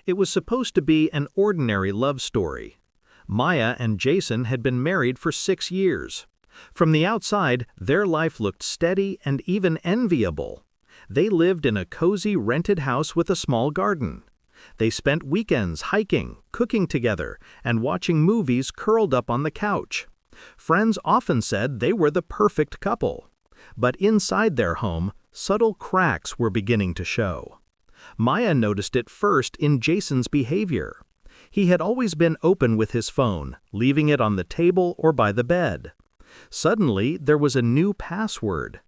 It was supposed to be an ordinary love story. Maya and Jason had been married for 6 years. From the outside, their life looked steady and even enviable. They lived in a cozy rented house with a small garden. They spent weekends hiking, cooking together, and watching movies curled up on the couch. Friends often said they were the perfect couple. But inside their home, subtle cracks were beginning to show. Maya noticed it first in Jason's behavior. He had always been open with his phone, leaving it on the table or by the bed. Suddenly, there was a new password.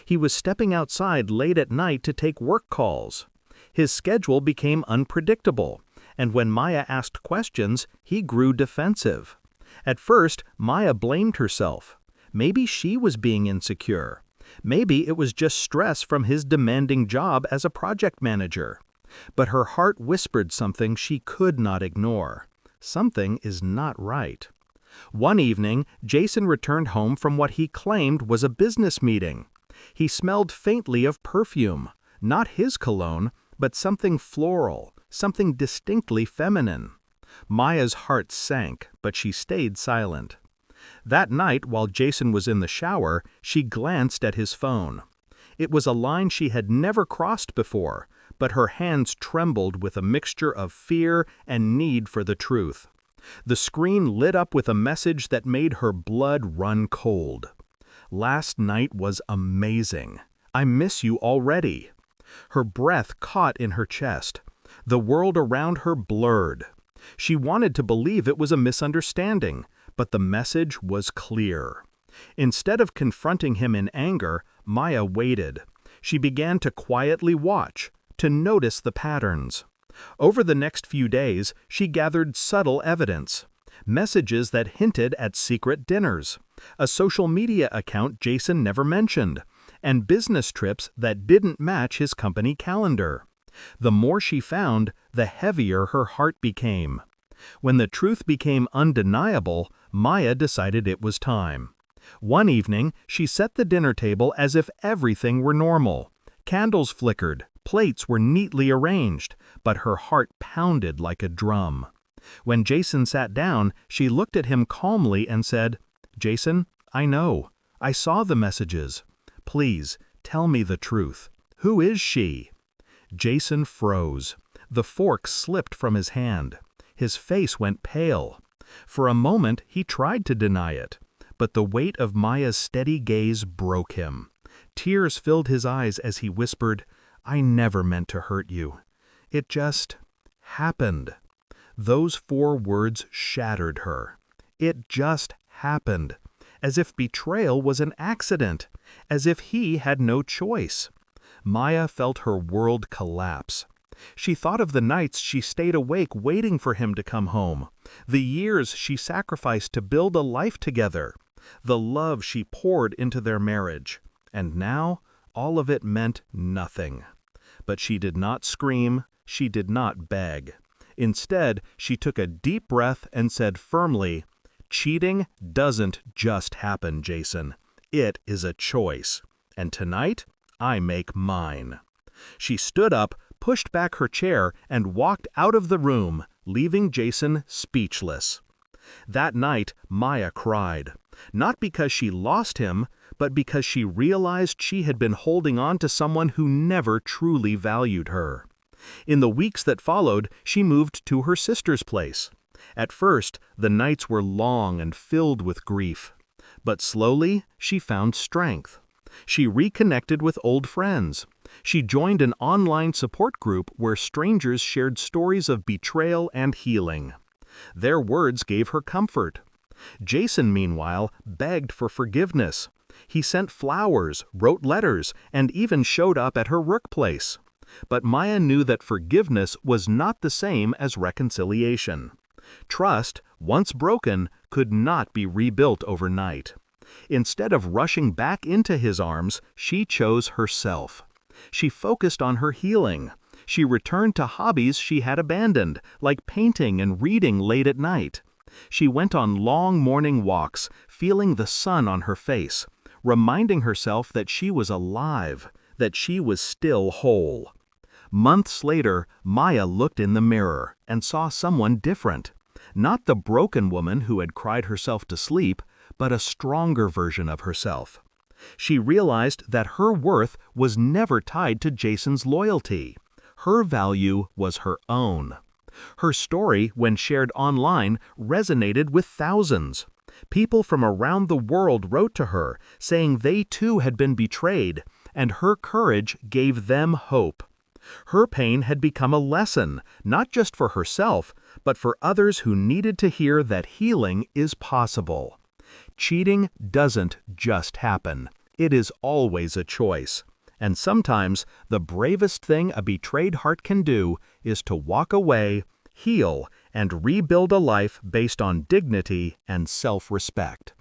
He was stepping outside late at night to take work calls. His schedule became unpredictable, and when Maya asked questions, he grew defensive. At first, Maya blamed herself. Maybe she was being insecure. Maybe it was just stress from his demanding job as a project manager. But her heart whispered something she could not ignore. Something is not right. One evening, Jason returned home from what he claimed was a business meeting. He smelled faintly of perfume, not his cologne, but something floral, something distinctly feminine. Maya's heart sank, but she stayed silent. That night, while Jason was in the shower, she glanced at his phone. It was a line she had never crossed before, but her hands trembled with a mixture of fear and need for the truth. The screen lit up with a message that made her blood run cold. "Last night was amazing. I miss you already." Her breath caught in her chest. The world around her blurred. She wanted to believe it was a misunderstanding, but the message was clear. Instead of confronting him in anger, Maya waited. She began to quietly watch, to notice the patterns. Over the next few days, she gathered subtle evidence. Messages that hinted at secret dinners, a social media account Jason never mentioned, and business trips that didn't match his company calendar. The more she found, the heavier her heart became. When the truth became undeniable, Maya decided it was time. One evening, she set the dinner table as if everything were normal. Candles flickered, plates were neatly arranged, but her heart pounded like a drum. When Jason sat down, she looked at him calmly and said, "Jason, I know. I saw the messages. Please, tell me the truth. Who is she?" Jason froze. The fork slipped from his hand. His face went pale. For a moment, he tried to deny it, but the weight of Maya's steady gaze broke him. Tears filled his eyes as he whispered, "I never meant to hurt you. It just happened." Those 4 words shattered her. It just happened. As if betrayal was an accident. As if he had no choice. Maya felt her world collapse. She thought of the nights she stayed awake waiting for him to come home, the years she sacrificed to build a life together, the love she poured into their marriage. And now, all of it meant nothing. But she did not scream, she did not beg. Instead, she took a deep breath and said firmly, "Cheating doesn't just happen, Jason. It is a choice. And tonight, I make mine." She stood up, pushed back her chair, and walked out of the room, leaving Jason speechless. That night, Maya cried, not because she lost him, but because she realized she had been holding on to someone who never truly valued her. In the weeks that followed, she moved to her sister's place. At first, the nights were long and filled with grief. But slowly, she found strength. She reconnected with old friends. She joined an online support group where strangers shared stories of betrayal and healing. Their words gave her comfort. Jason, meanwhile, begged for forgiveness. He sent flowers, wrote letters, and even showed up at her workplace. But Maya knew that forgiveness was not the same as reconciliation. Trust, once broken, could not be rebuilt overnight. Instead of rushing back into his arms, she chose herself. She focused on her healing. She returned to hobbies she had abandoned, like painting and reading late at night. She went on long morning walks, feeling the sun on her face, reminding herself that she was alive, that she was still whole. Months later, Maya looked in the mirror and saw someone different. Not the broken woman who had cried herself to sleep, but a stronger version of herself. She realized that her worth was never tied to Jason's loyalty. Her value was her own. Her story, when shared online, resonated with thousands. People from around the world wrote to her, saying they too had been betrayed, and her courage gave them hope. Her pain had become a lesson, not just for herself, but for others who needed to hear that healing is possible. Cheating doesn't just happen. It is always a choice. And sometimes the bravest thing a betrayed heart can do is to walk away, heal, and rebuild a life based on dignity and self-respect.